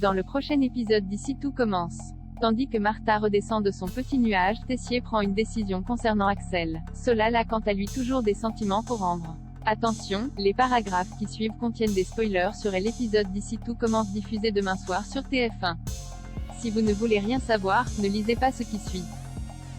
Dans le prochain épisode d'ici tout commence. Tandis que Martha redescend de son petit nuage, Tessier prend une décision concernant Axel. Solal a quant à lui toujours des sentiments pour Ambre. Attention, les paragraphes qui suivent contiennent des spoilers sur l'épisode d'ici tout commence diffusé demain soir sur TF1. Si vous ne voulez rien savoir, ne lisez pas ce qui suit.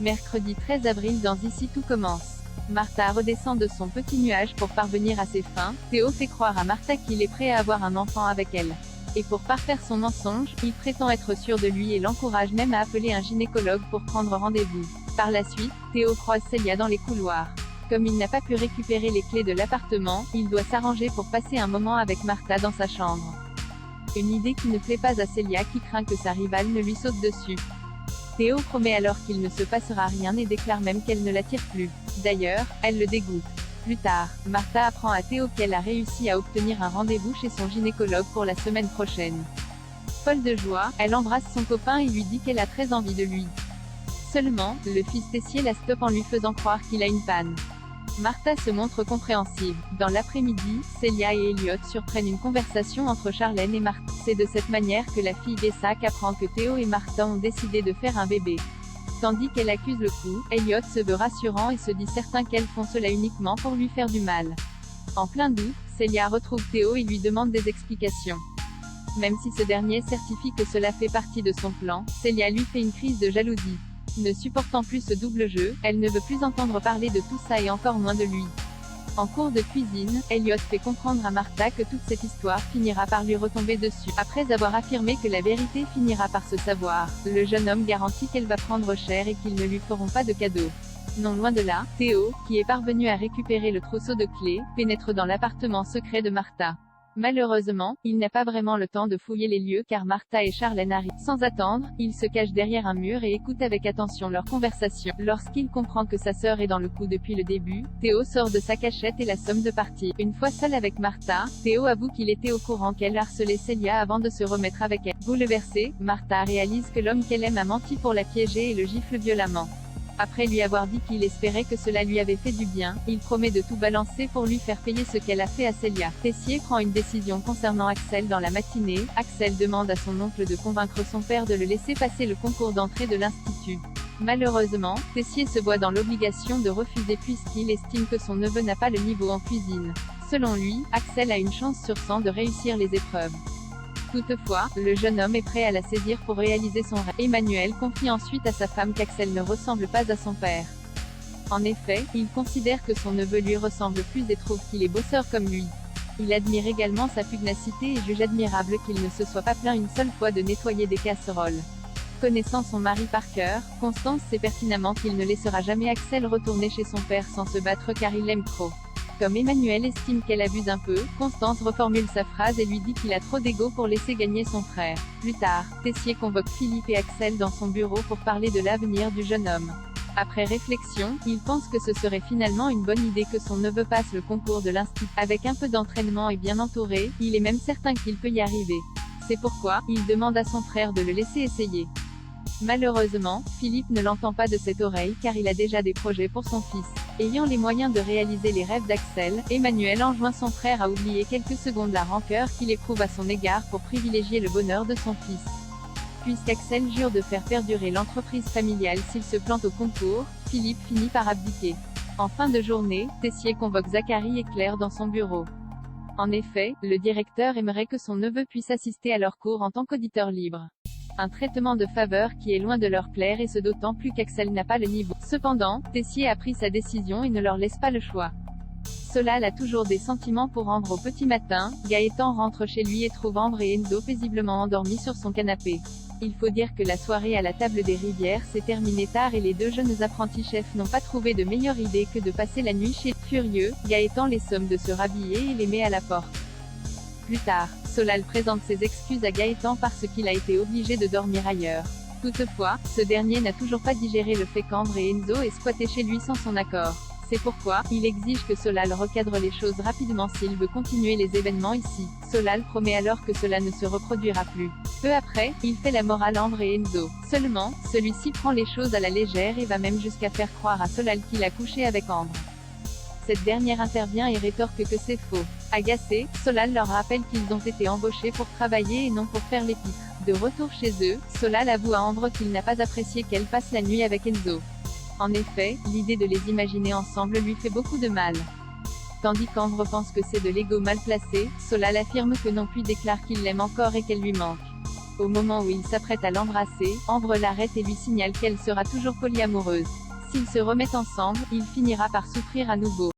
Mercredi 13 avril dans Ici tout commence. Martha redescend de son petit nuage pour parvenir à ses fins. Théo fait croire à Martha qu'il est prêt à avoir un enfant avec elle. Et pour parfaire son mensonge, il prétend être sûr de lui et l'encourage même à appeler un gynécologue pour prendre rendez-vous. Par la suite, Théo croise Célia dans les couloirs. Comme il n'a pas pu récupérer les clés de l'appartement, il doit s'arranger pour passer un moment avec Martha dans sa chambre. Une idée qui ne plaît pas à Célia qui craint que sa rivale ne lui saute dessus. Théo promet alors qu'il ne se passera rien et déclare même qu'elle ne l'attire plus. D'ailleurs, elle le dégoûte. Plus tard, Martha apprend à Théo qu'elle a réussi à obtenir un rendez-vous chez son gynécologue pour la semaine prochaine. Folle de joie, elle embrasse son copain et lui dit qu'elle a très envie de lui. Seulement, le fils Tessier la stoppe en lui faisant croire qu'il a une panne. Martha se montre compréhensive. Dans l'après-midi, Célia et Elliot surprennent une conversation entre Charlène et Martha. C'est de cette manière que la fille Bessac apprend que Théo et Martha ont décidé de faire un bébé. Tandis qu'elle accuse le coup, Elliot se veut rassurant et se dit certain qu'elles font cela uniquement pour lui faire du mal. En plein doute, Célia retrouve Théo et lui demande des explications. Même si ce dernier certifie que cela fait partie de son plan, Célia lui fait une crise de jalousie. Ne supportant plus ce double jeu, elle ne veut plus entendre parler de tout ça et encore moins de lui. En cours de cuisine, Elliot fait comprendre à Martha que toute cette histoire finira par lui retomber dessus. Après avoir affirmé que la vérité finira par se savoir, le jeune homme garantit qu'elle va prendre cher et qu'ils ne lui feront pas de cadeau. Non loin de là, Théo, qui est parvenu à récupérer le trousseau de clés, pénètre dans l'appartement secret de Martha. Malheureusement, il n'a pas vraiment le temps de fouiller les lieux car Martha et Charlène arrivent. Sans attendre, il se cache derrière un mur et écoute avec attention leur conversation. Lorsqu'il comprend que sa sœur est dans le coup depuis le début, Théo sort de sa cachette et la somme de partir. Une fois seul avec Martha, Théo avoue qu'il était au courant qu'elle harcelait Célia avant de se remettre avec elle. Bouleversée, Martha réalise que l'homme qu'elle aime a menti pour la piéger et le gifle violemment. Après lui avoir dit qu'il espérait que cela lui avait fait du bien, il promet de tout balancer pour lui faire payer ce qu'elle a fait à Célia. Tessier prend une décision concernant Axel dans la matinée. Axel demande à son oncle de convaincre son père de le laisser passer le concours d'entrée de l'institut. Malheureusement, Tessier se voit dans l'obligation de refuser puisqu'il estime que son neveu n'a pas le niveau en cuisine. Selon lui, Axel a une chance sur 100 de réussir les épreuves. Toutefois, le jeune homme est prêt à la saisir pour réaliser son rêve. Emmanuel confie ensuite à sa femme qu'Axel ne ressemble pas à son père. En effet, il considère que son neveu lui ressemble plus et trouve qu'il est bosseur comme lui. Il admire également sa pugnacité et juge admirable qu'il ne se soit pas plaint une seule fois de nettoyer des casseroles. Connaissant son mari par cœur, Constance sait pertinemment qu'il ne laissera jamais Axel retourner chez son père sans se battre car il l'aime trop. Comme Emmanuel estime qu'elle abuse un peu, Constance reformule sa phrase et lui dit qu'il a trop d'ego pour laisser gagner son frère. Plus tard, Tessier convoque Philippe et Axel dans son bureau pour parler de l'avenir du jeune homme. Après réflexion, il pense que ce serait finalement une bonne idée que son neveu passe le concours de l'institut. Avec un peu d'entraînement et bien entouré, il est même certain qu'il peut y arriver. C'est pourquoi, il demande à son frère de le laisser essayer. Malheureusement, Philippe ne l'entend pas de cette oreille car il a déjà des projets pour son fils. Ayant les moyens de réaliser les rêves d'Axel, Emmanuel enjoint son frère à oublier quelques secondes la rancœur qu'il éprouve à son égard pour privilégier le bonheur de son fils. Puisqu'Axel jure de faire perdurer l'entreprise familiale s'il se plante au concours, Philippe finit par abdiquer. En fin de journée, Tessier convoque Zacharie et Claire dans son bureau. En effet, le directeur aimerait que son neveu puisse assister à leurs cours en tant qu'auditeur libre. Un traitement de faveur qui est loin de leur plaire et ce d'autant plus qu'Axel n'a pas le niveau. Cependant, Tessier a pris sa décision et ne leur laisse pas le choix. Solal a toujours des sentiments pour Ambre au petit matin. Gaëtan rentre chez lui et trouve Ambre et Enzo paisiblement endormis sur son canapé. Il faut dire que la soirée à la table des Rivières s'est terminée tard et les deux jeunes apprentis chefs n'ont pas trouvé de meilleure idée que de passer la nuit chez. Furieux, Gaëtan les somme de se rhabiller et les met à la porte. Plus tard, Solal présente ses excuses à Gaëtan parce qu'il a été obligé de dormir ailleurs. Toutefois, ce dernier n'a toujours pas digéré le fait qu'Ambre et Enzo aient squatté chez lui sans son accord. C'est pourquoi, il exige que Solal recadre les choses rapidement s'il veut continuer les événements ici. Solal promet alors que cela ne se reproduira plus. Peu après, il fait la morale à Ambre et Enzo. Seulement, celui-ci prend les choses à la légère et va même jusqu'à faire croire à Solal qu'il a couché avec Ambre. Cette dernière intervient et rétorque que c'est faux. Agacé, Solal leur rappelle qu'ils ont été embauchés pour travailler et non pour faire les pitres. De retour chez eux, Solal avoue à Ambre qu'il n'a pas apprécié qu'elle passe la nuit avec Enzo. En effet, l'idée de les imaginer ensemble lui fait beaucoup de mal. Tandis qu'Ambre pense que c'est de l'ego mal placé, Solal affirme que non puis déclare qu'il l'aime encore et qu'elle lui manque. Au moment où il s'apprête à l'embrasser, Ambre l'arrête et lui signale qu'elle sera toujours polyamoureuse. S'ils se remettent ensemble, il finira par souffrir à nouveau.